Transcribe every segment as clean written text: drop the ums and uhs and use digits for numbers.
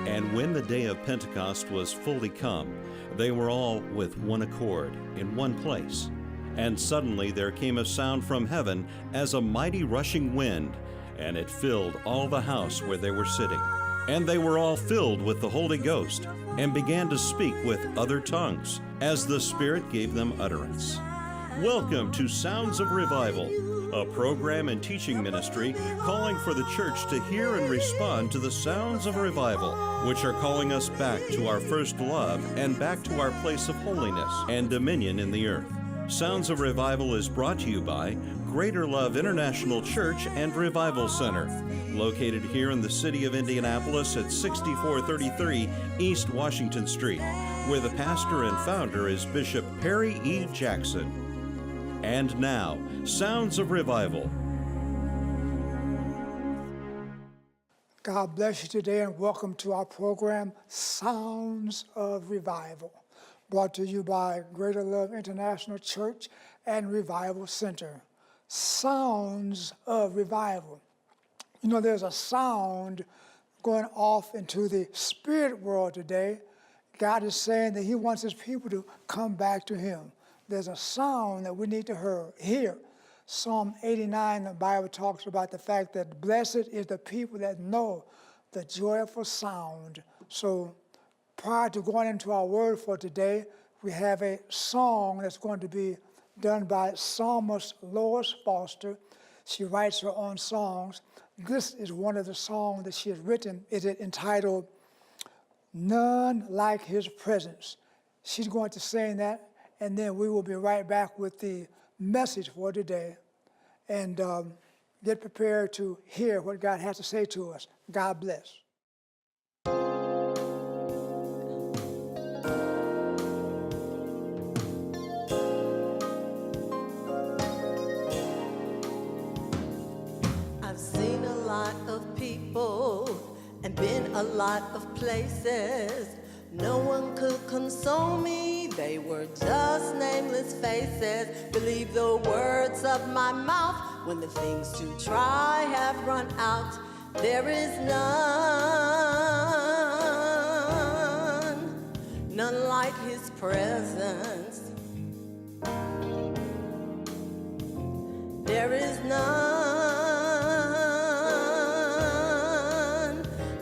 And when the day of Pentecost was fully come, they were all with one accord in one place. And suddenly there came a sound from heaven as a mighty rushing wind, and it filled all the house where they were sitting. And they were all filled with the Holy Ghost, and began to speak with other tongues, as the Spirit gave them utterance. Welcome to Sounds of Revival, a program and teaching ministry calling for the church to hear and respond to the sounds of revival, which are calling us back to our first love and back to our place of holiness and dominion in the earth. Sounds of Revival is brought to you by Greater Love International Church and Revival Center, located here in the city of Indianapolis at 6433 East Washington Street, where the pastor and founder is Bishop Perry E. Jackson. And now, Sounds of Revival. God bless you today and welcome to our program, Sounds of Revival, brought to you by Greater Love International Church and Revival Center. Sounds of Revival. You know, there's a sound going off into the spirit world today. God is saying that He wants His people to come back to Him. There's a sound that we need to hear. Psalm 89, the Bible talks about the fact that blessed is the people that know the joyful sound. So prior to going into our word for today, we have a song that's going to be done by psalmist Lois Foster. She writes her own songs. This is one of the songs that she has written. It is entitled, None Like His Presence. She's going to sing that, and then we will be right back with the message for today. And get prepared to hear what God has to say to us. God bless. I've seen a lot of people and been a lot of places. No one could console me, they were just nameless faces. Believe the words of my mouth when the things to try have run out. There is none like His presence. There is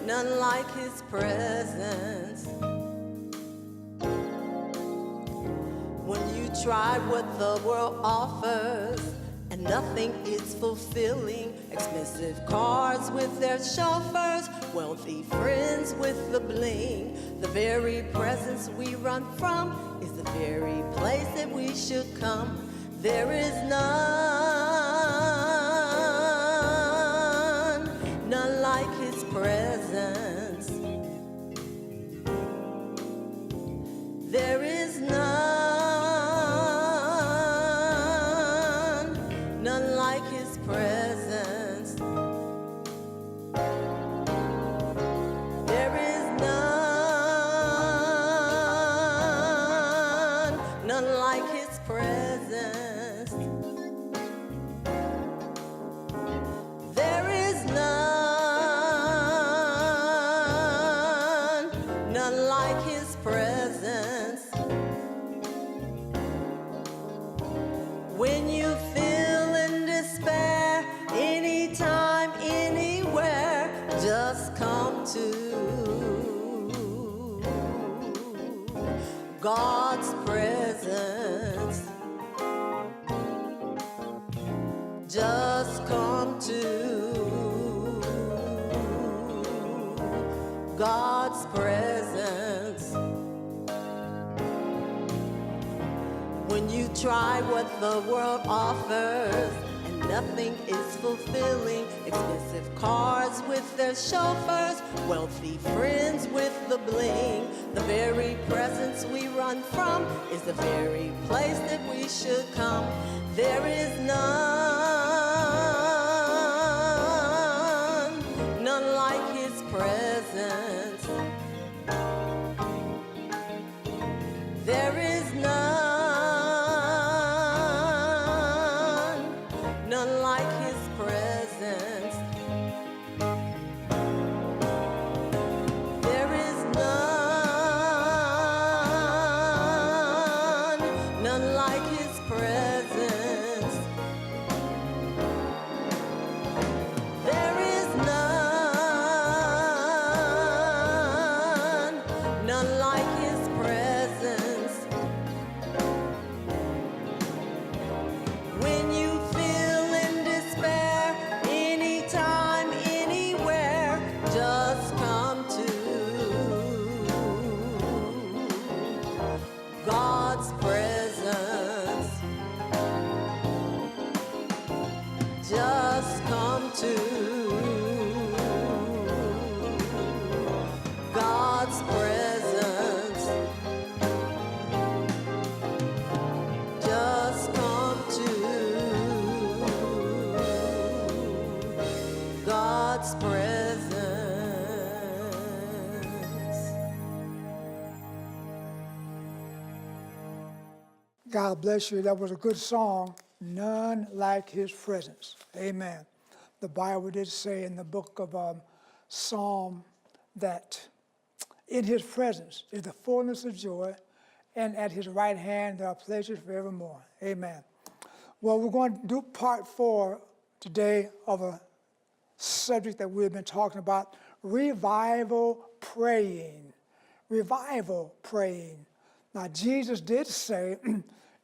none like His presence. When you try what the world offers and nothing is fulfilling, expensive cars with their chauffeurs, wealthy friends with the bling, the very presence we run from is the very place that we should come. There is none like His presence. There is none like His presence. There is none like His presence. There is none like His presence. When you feel in despair, anytime, anywhere, just come to God's presence. Just come to God's presence. When you try what the world offers and nothing is fulfilling, expensive cars with their chauffeurs, wealthy friends with the bling, the very presence we run from is the very place that we should come. There is none like His presence. There is none like His presence. There God bless you. That was a good song, None Like His Presence. Amen. The Bible did say in the book of Psalm that in his presence is the fullness of joy, and at his right hand there are pleasures forevermore. Amen. Well, we're going to do part 4 today of a subject that we've been talking about, revival praying. Revival praying. Now, Jesus did say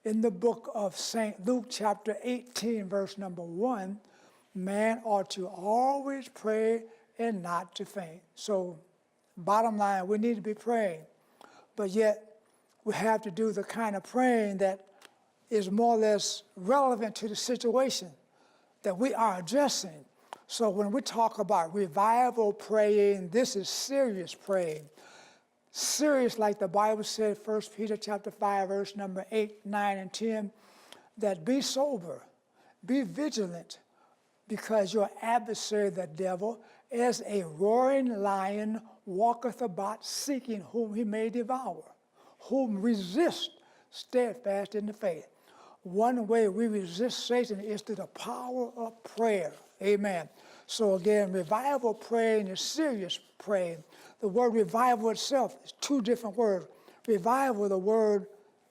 in the book of St. Luke chapter 18, verse number 1, man ought to always pray and not to faint. So, bottom line, we need to be praying, but yet we have to do the kind of praying that is more or less relevant to the situation that we are addressing. So when we talk about revival praying, this is serious praying. Serious, like the Bible said, 1 Peter chapter 5, verse number 8, 9, and 10, that be sober, be vigilant, because your adversary, the devil, as a roaring lion, walketh about seeking whom he may devour, whom resist steadfast in the faith. One way we resist Satan is through the power of prayer. Amen. So again, revival praying is serious praying. The word revival itself is 2 different words. Revival, the word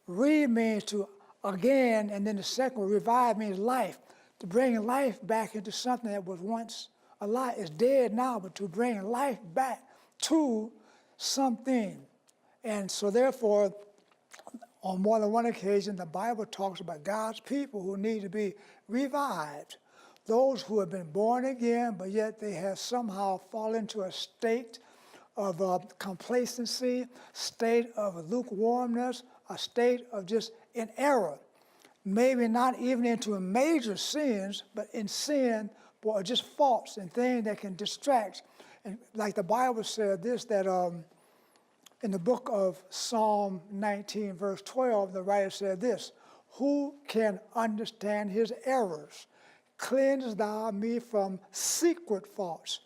re means to again, and then the second word, revive, means life. To bring life back into something that was once alive. It's dead now, but to bring life back to something. And so therefore, on more than one occasion, the Bible talks about God's people who need to be revived. Those who have been born again, but yet they have somehow fallen into a state of complacency, state of lukewarmness, a state of just in error. Maybe not even into major sins, but in sin, or just faults and things that can distract. And like the Bible said this, that in the book of Psalm 19, verse 12, the writer said this, who can understand his errors? Cleanse thou me from secret faults.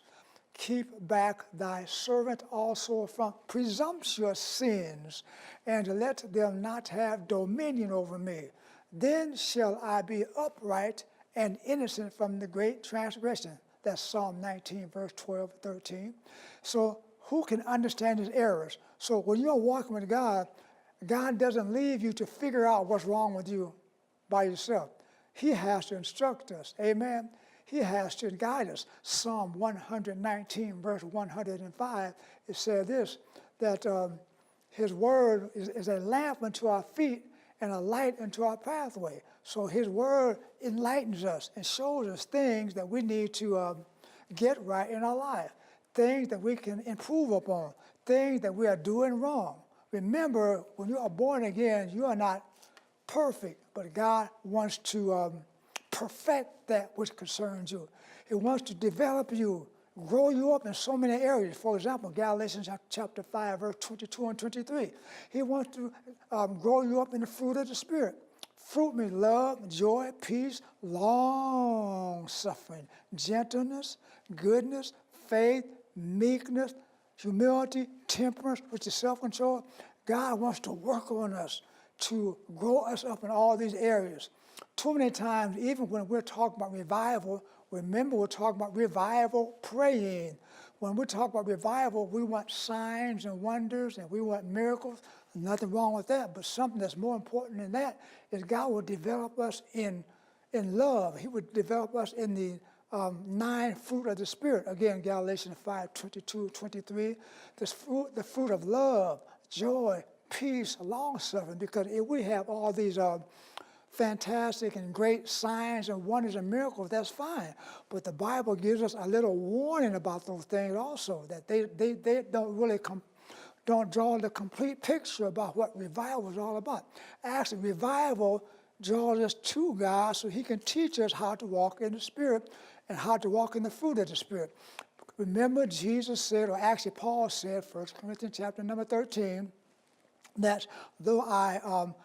Keep back thy servant also from presumptuous sins, and let them not have dominion over me. Then shall I be upright and innocent from the great transgression. That's Psalm 19, verse 12, 13. So who can understand his errors? So when you're walking with God, God doesn't leave you to figure out what's wrong with you by yourself. He has to instruct us. Amen. He has to guide us. Psalm 119, verse 105, it said this, that his word is a lamp unto our feet and a light unto our pathway. So his word enlightens us and shows us things that we need to get right in our life, things that we can improve upon, things that we are doing wrong. Remember, when you are born again, you are not perfect, but God wants to perfect that which concerns you. He wants to develop you, grow you up in so many areas. For example, Galatians chapter 5, verse 22 and 23. He wants to grow you up in the fruit of the Spirit. Fruit means love, joy, peace, long-suffering, gentleness, goodness, faith, meekness, humility, temperance, which is self-control. God wants to work on us to grow us up in all these areas. Too many times, even when we're talking about revival, remember we're talking about revival praying. When we talk about revival, we want signs and wonders and we want miracles. Nothing wrong with that, but something that's more important than that is God will develop us in love. He would develop us in the 9 fruit of the Spirit. Again, Galatians 5, 22, 23. The fruit of love, joy, peace, long-suffering, because if we have all these fantastic and great signs and wonders and miracles, that's fine. But the Bible gives us a little warning about those things also, that they don't really don't draw the complete picture about what revival is all about. Actually, revival draws us to God so he can teach us how to walk in the Spirit and how to walk in the fruit of the Spirit. Remember, Jesus said, or actually Paul said, 1 Corinthians chapter number 13, that though I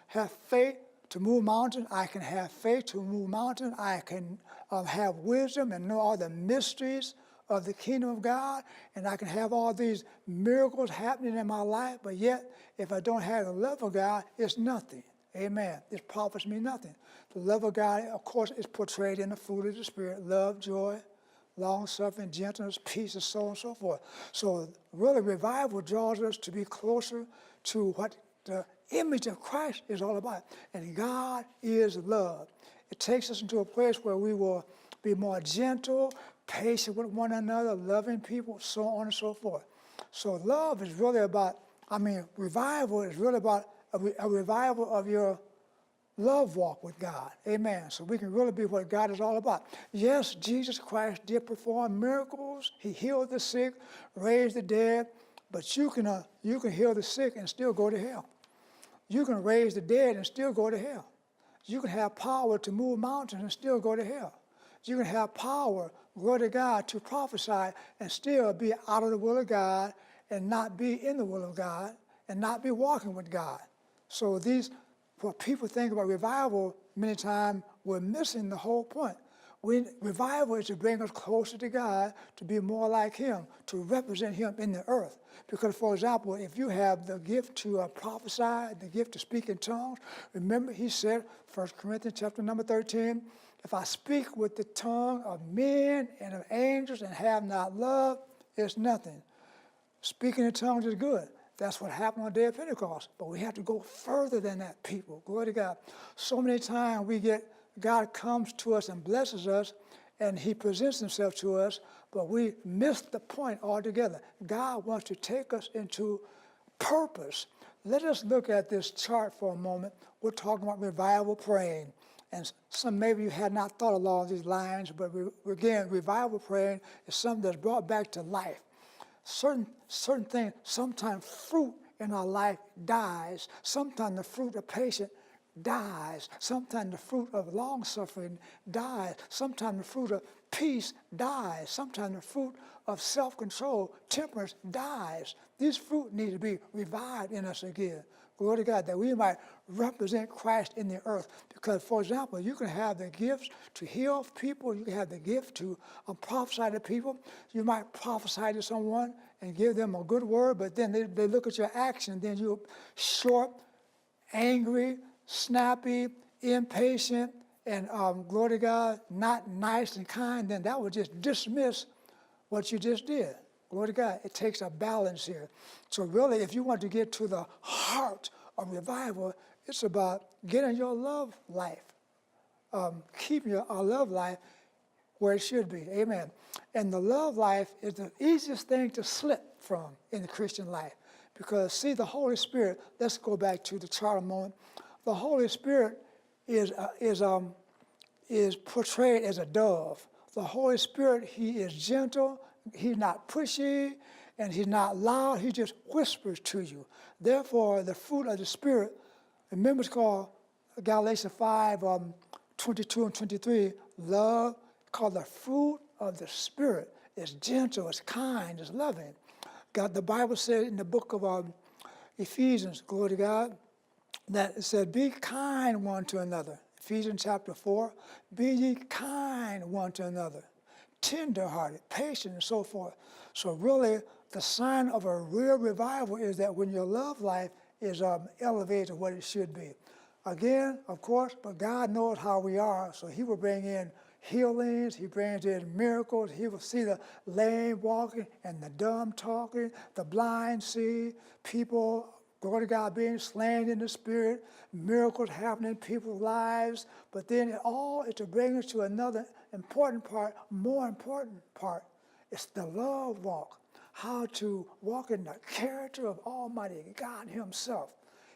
have faith to move mountains, I can have faith to move mountains, I can have wisdom and know all the mysteries of the kingdom of God, and I can have all these miracles happening in my life, but yet if I don't have the love of God, it's nothing. Amen. This profits me nothing. The love of God, of course, is portrayed in the fruit of the Spirit: love, joy, long-suffering, gentleness, peace, and so on and so forth. So really, revival draws us to be closer to what the image of Christ is all about. And God is love. It takes us into a place where we will be more gentle, patient with one another, loving people, so on and so forth. So love is really about, revival is really about a revival of your love walk with God. Amen. So we can really be what God is all about. Yes, Jesus Christ did perform miracles. He healed the sick, raised the dead, but you can heal the sick and still go to hell. You can raise the dead and still go to hell. You can have power to move mountains and still go to hell. You can have power, glory to God, to prophesy and still be out of the will of God and not be in the will of God and not be walking with God. So what people think about revival, many times we're missing the whole point. Revival is to bring us closer to God, to be more like Him, to represent Him in the earth. Because, for example, if you have the gift to prophesy, the gift to speak in tongues, remember He said, 1 Corinthians chapter number 13, if I speak with the tongue of men and of angels and have not love, it's nothing. Speaking in tongues is good. That's what happened on the day of Pentecost. But we have to go further than that, people. Glory to God. So many times God comes to us and blesses us, and He presents Himself to us, but we miss the point altogether. God wants to take us into purpose. Let us look at this chart for a moment. We're talking about revival praying. And maybe you had not thought along these lines, but again, revival praying is something that's brought back to life. Certain things, sometimes fruit in our life dies. Sometimes the fruit of patience dies. Sometimes the fruit of long-suffering dies. Sometimes the fruit of peace dies. Sometimes the fruit of self-control, temperance dies. These fruit need to be revived in us again. Glory to God, that we might represent Christ in the earth. Because, for example, you can have the gifts to heal people. You can have the gift to prophesy to people. You might prophesy to someone and give them a good word, but then they look at your action, then you're short, angry, snappy, impatient, and glory to God, not nice and kind, then that would just dismiss what you just did. Glory to God. It takes a balance here. So really, if you want to get to the heart of revival, it's about getting your love life, keeping our love life where it should be. Amen. And the love life is the easiest thing to slip from in the Christian life. Because, see, the Holy Spirit, let's go back to the chart a moment. The Holy Spirit is portrayed as a dove. The Holy Spirit, He is gentle. He's not pushy, and He's not loud. He just whispers to you. Therefore, the fruit of the Spirit, remember it's called Galatians 5, 22 and 23, love, called the fruit of the Spirit. It's gentle, it's kind, it's loving. God, the Bible said in the book of Ephesians, glory to God, that it said, be kind one to another. Ephesians chapter 4, be ye kind one to another, tender-hearted, patient, and so forth. So really, the sign of a real revival is that when your love life is elevated to what it should be. Again, of course, but God knows how we are, so He will bring in healings, He brings in miracles. He will see the lame walking and the dumb talking, the blind see, people, glory to God, being slain in the Spirit, miracles happening in people's lives. But then it all is to bring us to another important part, more important part. It's the love walk, how to walk in the character of Almighty God Himself,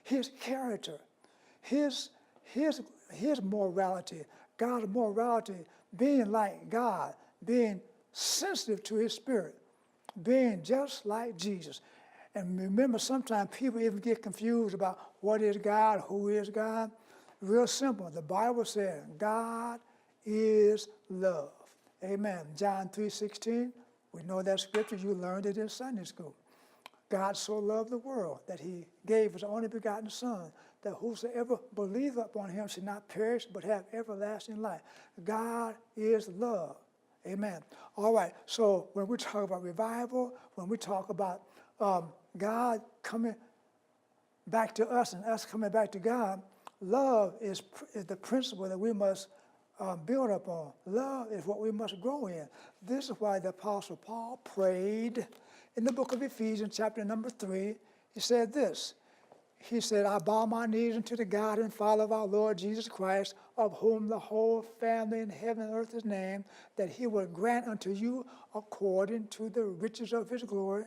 His character, His morality, God's morality, being like God, being sensitive to His Spirit, being just like Jesus. And remember, sometimes people even get confused about what is God, who is God. Real simple. The Bible says God is love. Amen. John 3:16, we know that scripture. You learned it in Sunday school. God so loved the world that He gave His only begotten Son, that whosoever believeth upon Him should not perish but have everlasting life. God is love. Amen. All right, so when we talk about revival, when we talk about God coming back to us and us coming back to God, Love is the principle that we must build upon. Love is what we must grow in. This is why the Apostle Paul prayed in the book of Ephesians, chapter number 3. He said this. He said, I bow my knees unto the God and Father of our Lord Jesus Christ, of whom the whole family in heaven and earth is named, that he will grant unto you according to the riches of his glory,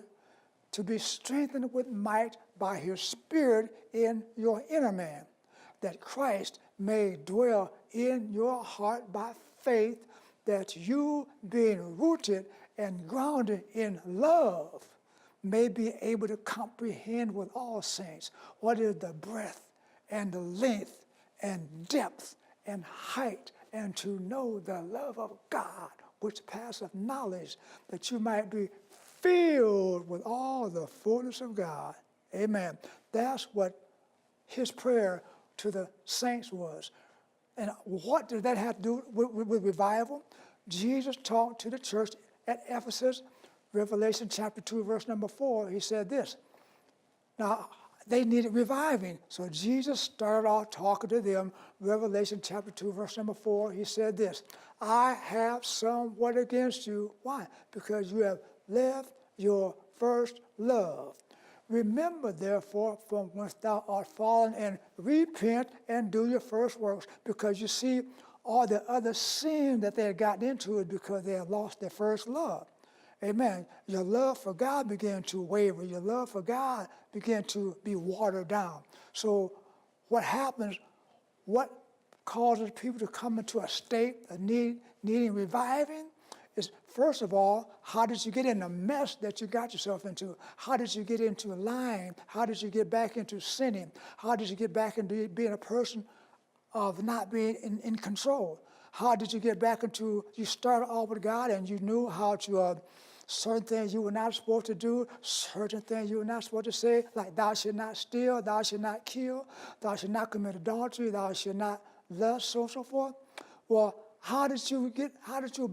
to be strengthened with might by his Spirit in your inner man, that Christ may dwell in your heart by faith, that you, being rooted and grounded in love, may be able to comprehend with all saints what is the breadth and the length and depth and height, and to know the love of God, which passeth knowledge, that you might be filled with all the fullness of God. Amen. That's what his prayer to the saints was. And what did that have to do with revival? Jesus talked to the church at Ephesus, Revelation chapter 2, verse number 4, he said this. Now, they needed reviving. So Jesus started off talking to them. Revelation chapter 2, verse number 4, he said this. I have somewhat against you. Why? Because you have left your first love. Remember, therefore, from whence thou art fallen, and repent and do your first works. Because you see, all the other sin that they had gotten into is because they had lost their first love. Amen. Your love for God began to waver. Your love for God began to be watered down. So what happens, what causes people to come into a state of needing reviving is, first of all, how did you get in the mess that you got yourself into? How did you get into lying? How did you get back into sinning? How did you get back into being a person of not being in control? How did you get back into, you started off with God and you knew how to, certain things you were not supposed to do, certain things you were not supposed to say, like thou should not steal, thou should not kill, thou should not commit adultery, thou should not lust, so on and so forth. Well, how did you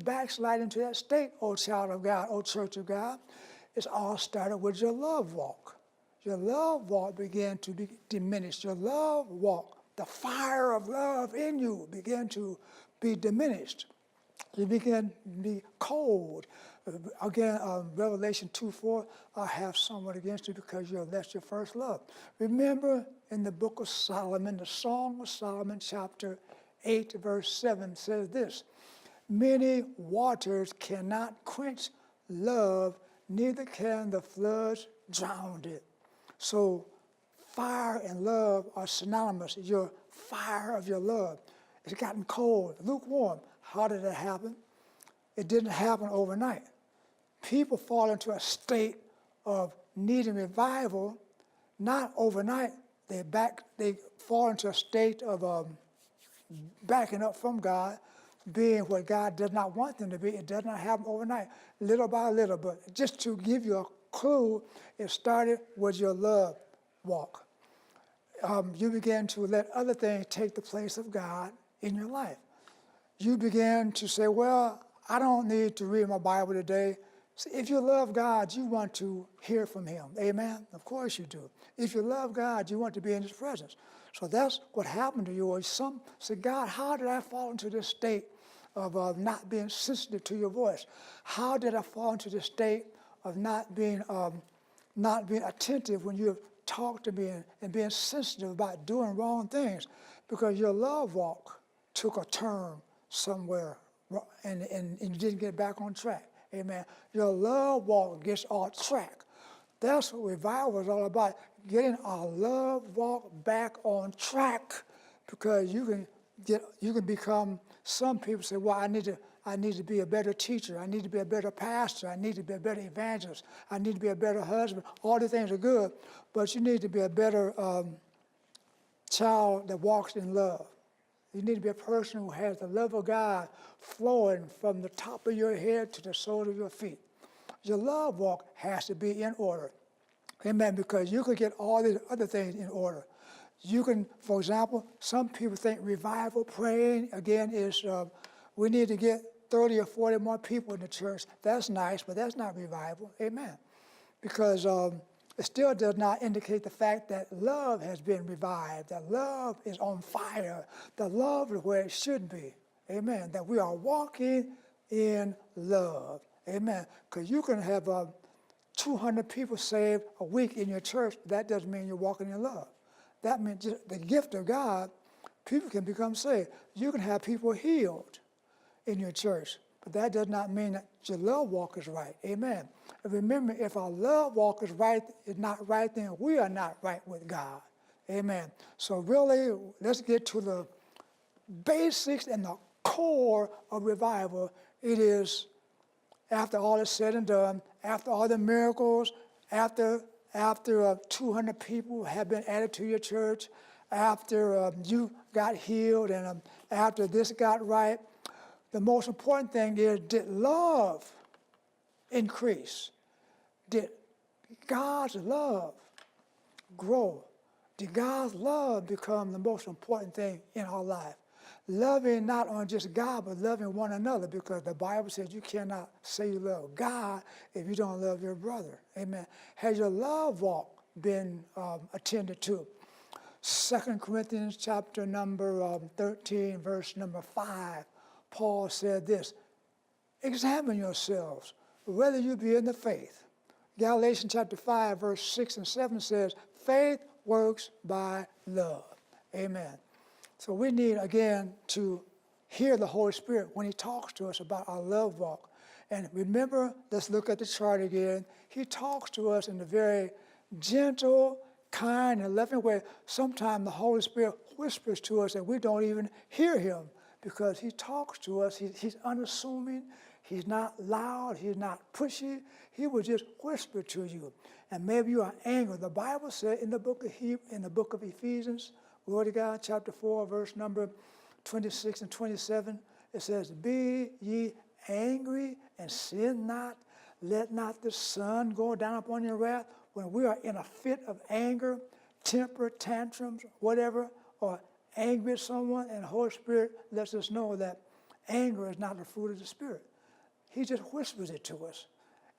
backslide into that state, O child of God, O church of God? It's all started with your love walk. Your love walk began to be diminished. Your love walk, the fire of love in you began to be diminished. You began to be cold. Again, Revelation 2:4, I have somewhat against you because you have left your first love. Remember in the book of Solomon, the Song of Solomon, chapter 8, verse 7 says this, many waters cannot quench love, neither can the floods drown it. So fire and love are synonymous. Your fire of your love. It's gotten cold, lukewarm. How did that happen? It didn't happen overnight. People fall into a state of needing revival, not overnight. They fall into a state of backing up from God, being what God does not want them to be. It does not happen overnight, little by little. But just to give you a clue, it started with your love walk. You began to let other things take the place of God in your life. You began to say, well, I don't need to read my Bible today. See, if you love God, you want to hear from him. Amen? Of course you do. If you love God, you want to be in his presence. So that's what happened to you. Some say, God, how did I fall into this state of not being sensitive to your voice? How did I fall into this state of not being attentive when you talk to me and being sensitive about doing wrong things? Because your love walk took a turn somewhere and you didn't get back on track. Amen. Your love walk gets off track. That's what revival is all about, getting our love walk back on track, because you can become, some people say, well, I need to be a better teacher, I need to be a better pastor, I need to be a better evangelist, I need to be a better husband. All these things are good, but you need to be a better child that walks in love. You need to be a person who has the love of God flowing from the top of your head to the sole of your feet. Your love walk has to be in order. Amen, because you could get all these other things in order. You can, for example, some people think revival praying, again, is we need to get 30 or 40 more people in the church. That's nice, but that's not revival. Amen. Because it still does not indicate the fact that love has been revived, that love is on fire, that love is where it should be. Amen. That we are walking in love. Amen. Because you can have 200 people saved a week in your church. That doesn't mean you're walking in love. That means just the gift of God, people can become saved. You can have people healed in your church, but that does not mean that your love walk is right. Amen. And remember, if our love walk is not right, then we are not right with God. Amen. So really, let's get to the basics and the core of revival. It is, after all is said and done, after all the miracles, after 200 people have been added to your church, after you got healed, and after this got right, the most important thing is, did love increase? Did God's love grow? Did God's love become the most important thing in our life? Loving not only just God, but loving one another, because the Bible says you cannot say you love God if you don't love your brother. Amen. Has your love walk been attended to? 2 Corinthians chapter number 13, verse number 5, Paul said this: examine yourselves, whether you be in the faith. Galatians chapter 5, verse 6 and 7 says, faith works by love. Amen. So we need, again, to hear the Holy Spirit when he talks to us about our love walk. And remember, let's look at the chart again. He talks to us in a very gentle, kind, and loving way. Sometimes the Holy Spirit whispers to us and we don't even hear him, because he talks to us. He's unassuming. He's not loud. He's not pushy. He will just whisper to you. And maybe you are angry. The Bible said in the book of Ephesians, glory to God, chapter 4, verse number 26 and 27, it says, be ye angry and sin not. Let not the sun go down upon your wrath. When we are in a fit of anger, temper, tantrums, whatever, or angry at someone, and the Holy Spirit lets us know that anger is not the fruit of the Spirit. He just whispers it to us.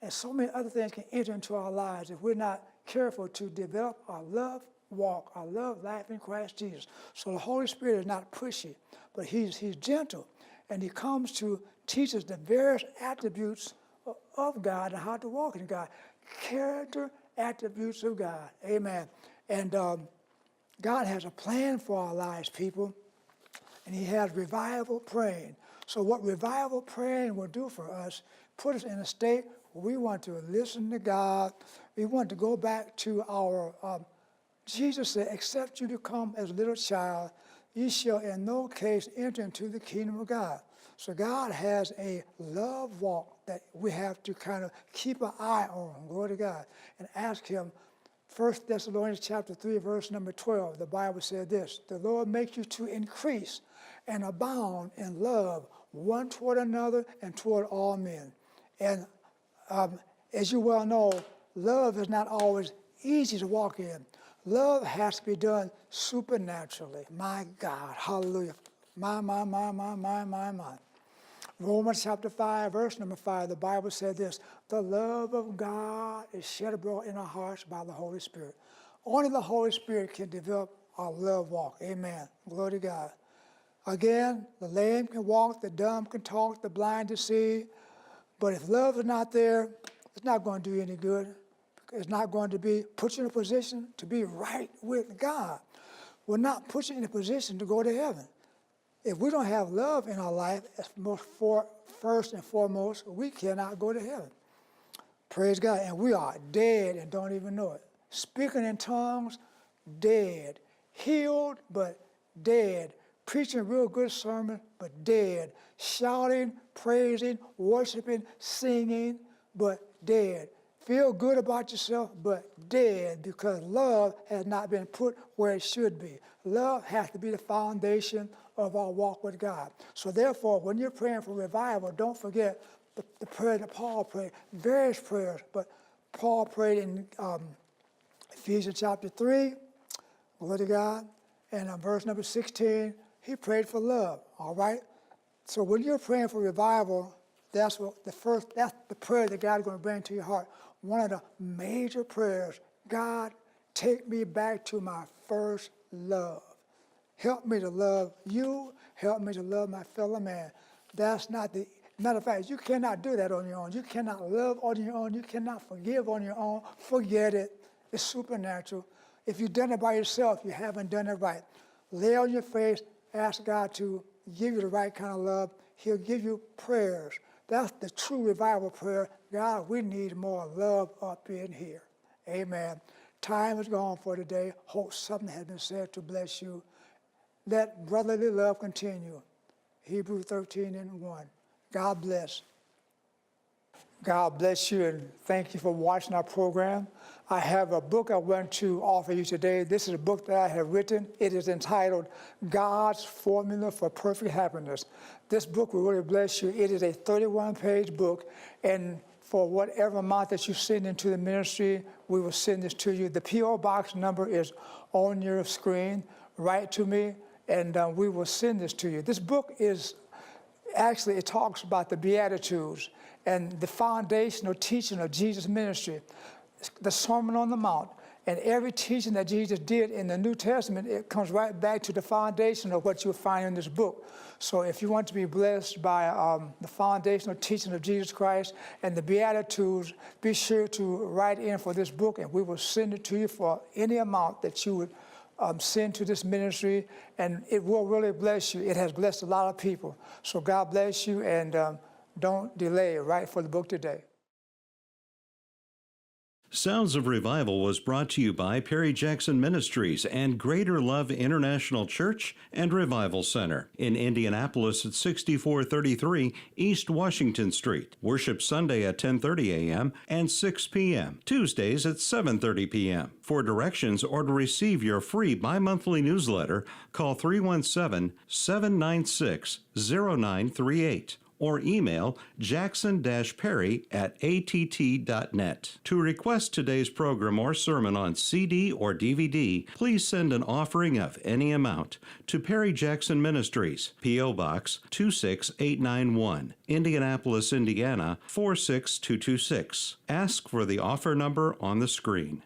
And so many other things can enter into our lives if we're not careful to develop our love walk, our love life in Christ Jesus. So the Holy Spirit is not pushy, but he's gentle, and he comes to teach us the various attributes of God and how to walk in God. Character attributes of God. Amen. And God has a plan for our lives, people, and he has revival praying. So what revival praying will do for us, put us in a state where we want to listen to God. We want to go back to our, Jesus said, except you become as a little child, ye shall in no case enter into the kingdom of God. So God has a love walk that we have to kind of keep an eye on, glory to God, and ask him. 1 Thessalonians chapter 3, verse number 12, the Bible said this: the Lord makes you to increase and abound in love one toward another and toward all men. And as you well know, love is not always easy to walk in. Love has to be done supernaturally. My God, hallelujah. My. Romans chapter 5, verse number 5, the Bible said this: the love of God is shed abroad in our hearts by the Holy Spirit. Only the Holy Spirit can develop our love walk. Amen. Glory to God. Again, the lame can walk, the dumb can talk, the blind to see. But if love is not there, it's not going to do you any good. It's not going to put you in a position to be right with God. Will not put you in a position to go to heaven. If we don't have love in our life, first and foremost, we cannot go to heaven. Praise God. And we are dead and don't even know it. Speaking in tongues, dead. Healed, but dead. Preaching a real good sermon, but dead. Shouting, praising, worshiping, singing, but dead. Feel good about yourself, but dead, because love has not been put where it should be. Love has to be the foundation of our walk with God. So therefore, when you're praying for revival, don't forget the prayer that Paul prayed, various prayers, but Paul prayed in Ephesians chapter 3, glory to God, and verse number 16, he prayed for love, all right? So when you're praying for revival, that's the prayer that God's going to bring to your heart. One of the major prayers God, take me back to my first love. Help me to love you. Help me to love my fellow man. That's not the, matter of fact, you cannot do that on your own. You cannot love on your own. You cannot forgive on your own. Forget it. It's supernatural. If you've done it by yourself, you haven't done it right. Lay on your face, ask God to give you the right kind of love. He'll give you prayers. That's the true revival prayer. God, we need more love up in here. Amen. Time is gone for today. Hope something has been said to bless you. Let brotherly love continue. Hebrews 13:1. God bless. God bless you, and thank you for watching our program. I have a book I want to offer you today. This is a book that I have written. It is entitled God's Formula for Perfect Happiness. This book will really bless you. It is a 31-page book, and for whatever amount that you send into the ministry, we will send this to you. The P.O. Box number is on your screen. Write to me, and we will send this to you. This book is, actually, it talks about the Beatitudes and the foundational teaching of Jesus' ministry, the Sermon on the Mount, and every teaching that Jesus did in the New Testament, it comes right back to the foundation of what you'll find in this book. So if you want to be blessed by the foundational teaching of Jesus Christ and the Beatitudes, be sure to write in for this book, and we will send it to you for any amount that you would send to this ministry, and it will really bless you. It has blessed a lot of people. So God bless you, and don't delay. Write for the book today. Sounds of Revival was brought to you by Perry Jackson Ministries and Greater Love International Church and Revival Center in Indianapolis at 6433 East Washington Street. Worship Sunday at 10:30 a.m. and 6 p.m. Tuesdays at 7:30 p.m. For directions or to receive your free bi-monthly newsletter, call 317-796-0938. or email jackson-perry@att.net. To request today's program or sermon on CD or DVD, please send an offering of any amount to Perry Jackson Ministries, P.O. Box 26891, Indianapolis, Indiana 46226. Ask for the offer number on the screen.